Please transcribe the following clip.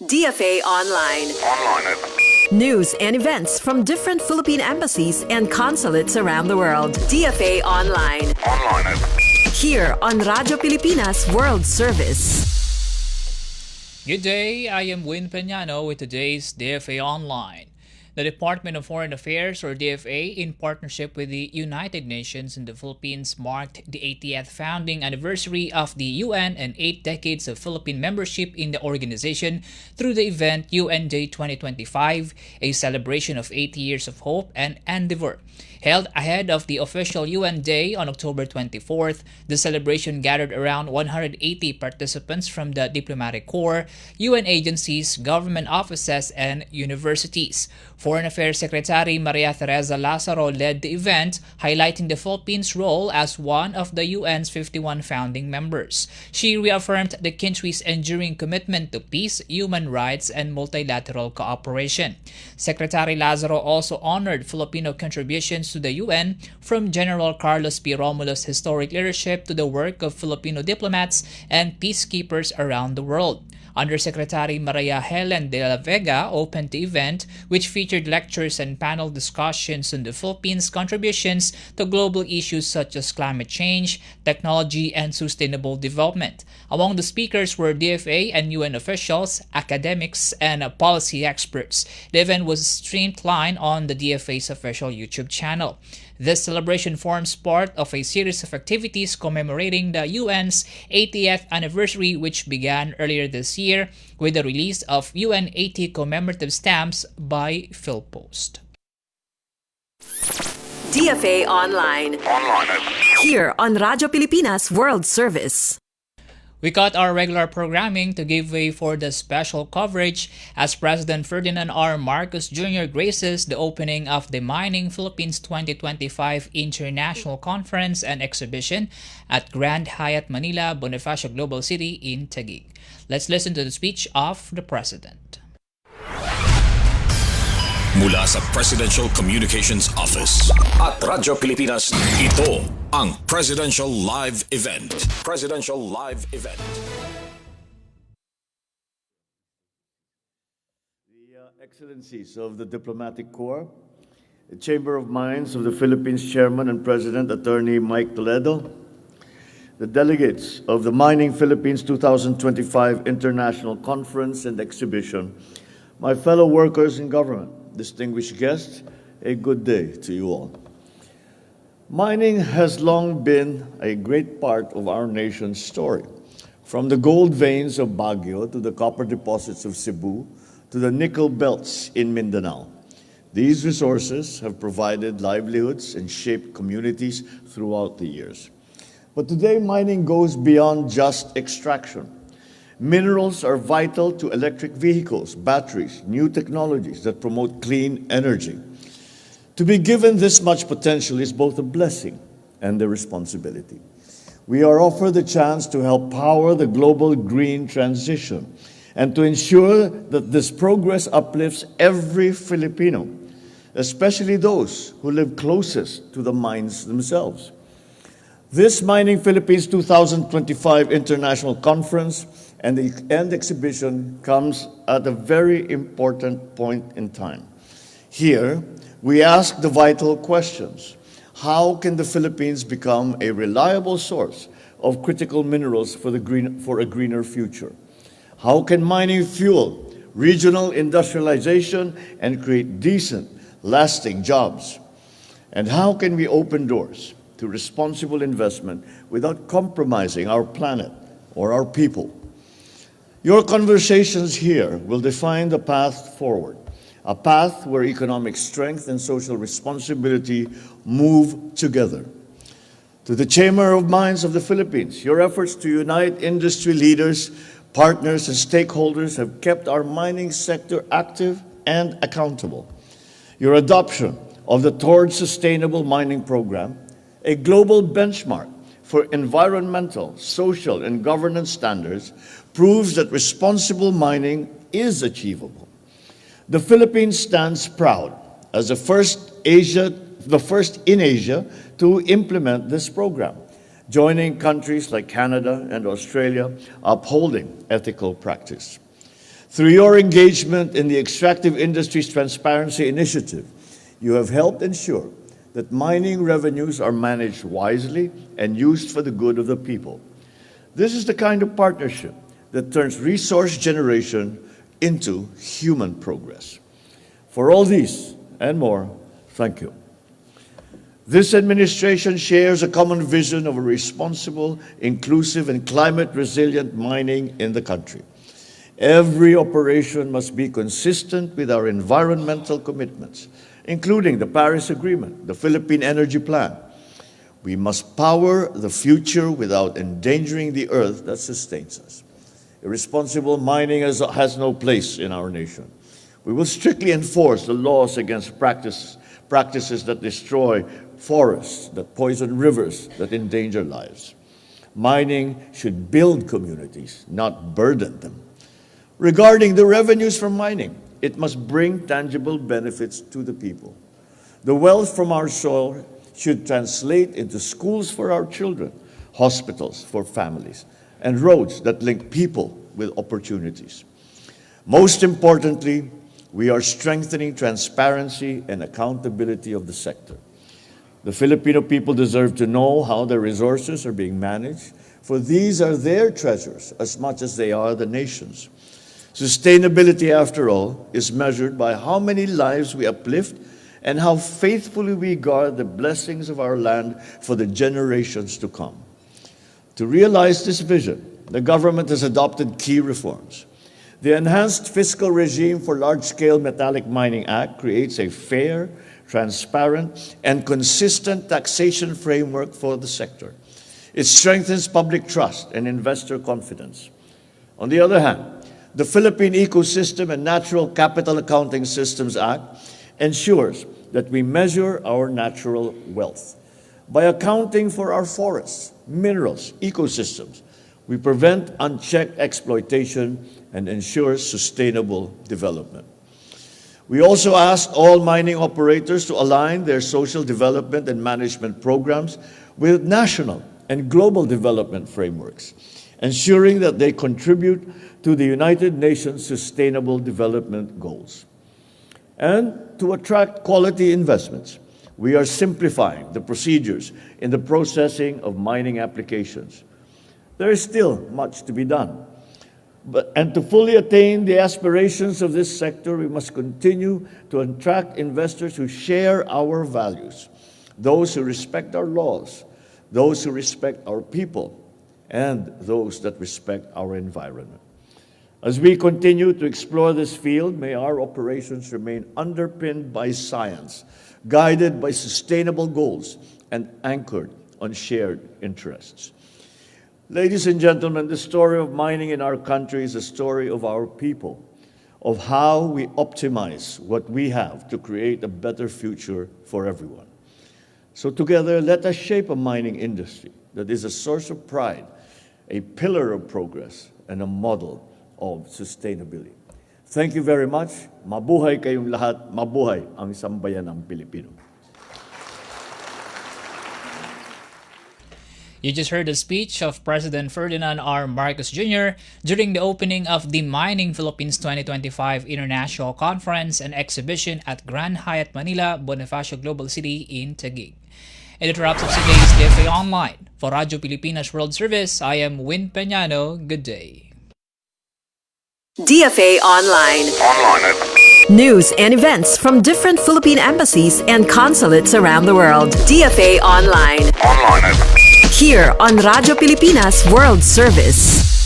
DFA Online. News and events from different Philippine embassies and consulates around the world. DFA Online. Here on Radyo Pilipinas World Service. Good day, I am Win Peñano with today's DFA Online. The Department of Foreign Affairs, or DFA, in partnership with the United Nations in the Philippines, marked the 80th founding anniversary of the UN and 8 decades of Philippine membership in the organization through the event UN Day 2025, a celebration of 80 years of hope and endeavor. Held ahead of the official UN Day on October 24th, the celebration gathered around 180 participants from the diplomatic corps, UN agencies, government offices, and universities. Foreign Affairs Secretary Maria Teresa Lazaro led the event, highlighting the Philippines' role as one of the UN's 51 founding members. She reaffirmed the country's enduring commitment to peace, human rights, and multilateral cooperation. Secretary Lazaro also honored Filipino contributions to the UN, from General Carlos P. Romulo's historic leadership to the work of Filipino diplomats and peacekeepers around the world. Undersecretary Maria Helen de la Vega opened the event, which featured lectures and panel discussions on the Philippines' contributions to global issues such as climate change, technology, and sustainable development. Among the speakers were DFA and UN officials, academics, and policy experts. The event was streamed live on the DFA's official YouTube channel. This celebration forms part of a series of activities commemorating the UN's 80th anniversary, which began earlier this year with the release of UN 80 commemorative stamps by Philpost. DFA Online. Here on Radyo Pilipinas World Service. We cut our regular programming to give way for the special coverage as President Ferdinand R. Marcos Jr. graces the opening of the Mining Philippines 2025 International Conference and Exhibition at Grand Hyatt Manila Bonifacio Global City in Taguig. Let's listen to the speech of the President. Mula sa Presidential Communications Office at Radyo Pilipinas, ito ang Presidential Live Event. Presidential Live Event. The Excellencies of the Diplomatic Corps, the Chamber of Mines of the Philippines Chairman and President Attorney Mike Toledo, the delegates of the Mining Philippines 2025 International Conference and Exhibition, my fellow workers in government, distinguished guests, a good day to you all. Mining has long been a great part of our nation's story. From the gold veins of Baguio to the copper deposits of Cebu to the nickel belts in Mindanao. These resources have provided livelihoods and shaped communities throughout the years. But today, mining goes beyond just extraction. Minerals are vital to electric vehicles, batteries, new technologies that promote clean energy. To be given this much potential is both a blessing and a responsibility. We are offered the chance to help power the global green transition and to ensure that this progress uplifts every Filipino, especially those who live closest to the mines themselves. This Mining Philippines 2025 International Conference and exhibition comes at a very important point in time. Here, we ask the vital questions. How can the Philippines become a reliable source of critical minerals for a greener future? How can mining fuel regional industrialization and create decent, lasting jobs? And how can we open doors to responsible investment without compromising our planet or our people? Your conversations here will define the path forward, a path where economic strength and social responsibility move together. To the Chamber of Mines of the Philippines, your efforts to unite industry leaders, partners, and stakeholders have kept our mining sector active and accountable. Your adoption of the Towards Sustainable Mining Program, a global benchmark for environmental, social, and governance standards, proves that responsible mining is achievable. The Philippines stands proud as the first in Asia to implement this program, joining countries like Canada and Australia upholding ethical practice. Through your engagement in the Extractive Industries Transparency Initiative, you have helped ensure that mining revenues are managed wisely and used for the good of the people. This is the kind of partnership that turns resource generation into human progress. For all these and more, thank you. This administration shares a common vision of a responsible, inclusive, and climate-resilient mining in the country. Every operation must be consistent with our environmental commitments, including the Paris Agreement, the Philippine Energy Plan. We must power the future without endangering the earth that sustains us. Irresponsible mining has no place in our nation. We will strictly enforce the laws against practices that destroy forests, that poison rivers, that endanger lives. Mining should build communities, not burden them. Regarding the revenues from mining, it must bring tangible benefits to the people. The wealth from our soil should translate into schools for our children, hospitals for families, and roads that link people with opportunities. Most importantly, we are strengthening transparency and accountability of the sector. The Filipino people deserve to know how their resources are being managed, for these are their treasures as much as they are the nation's. Sustainability, after all, is measured by how many lives we uplift and how faithfully we guard the blessings of our land for the generations to come. To realize this vision, the government has adopted key reforms. The Enhanced Fiscal Regime for Large-Scale Metallic Mining Act creates a fair, transparent, and consistent taxation framework for the sector. It strengthens public trust and investor confidence. On the other hand, the Philippine Ecosystem and Natural Capital Accounting Systems Act ensures that we measure our natural wealth. By accounting for our forests, minerals, ecosystems, we prevent unchecked exploitation and ensure sustainable development. We also ask all mining operators to align their social development and management programs with national and global development frameworks, ensuring that they contribute to the United Nations Sustainable Development Goals. And to attract quality investments, we are simplifying the procedures in the processing of mining applications. There is still much to be done. And to fully attain the aspirations of this sector, we must continue to attract investors who share our values, those who respect our laws, those who respect our people, and those that respect our environment. As we continue to explore this field, may our operations remain underpinned by science, guided by sustainable goals, and anchored on shared interests. Ladies and gentlemen, the story of mining in our country is a story of our people, of how we optimize what we have to create a better future for everyone. So together, let us shape a mining industry that is a source of pride, a pillar of progress, and a model of sustainability. Thank you very much. Mabuhay kayong lahat. Mabuhay ang sambayanang Pilipino. You just heard the speech of President Ferdinand R. Marcos Jr. during the opening of the Mining Philippines 2025 International Conference and Exhibition at Grand Hyatt Manila, Bonifacio Global City in Taguig. And it wraps up today's DFA Online. For Radyo Pilipinas World Service, I am Win Peñano. Good day. DFA Online. News and events from different Philippine embassies and consulates around the world. DFA Online. Here on Radyo Pilipinas World Service.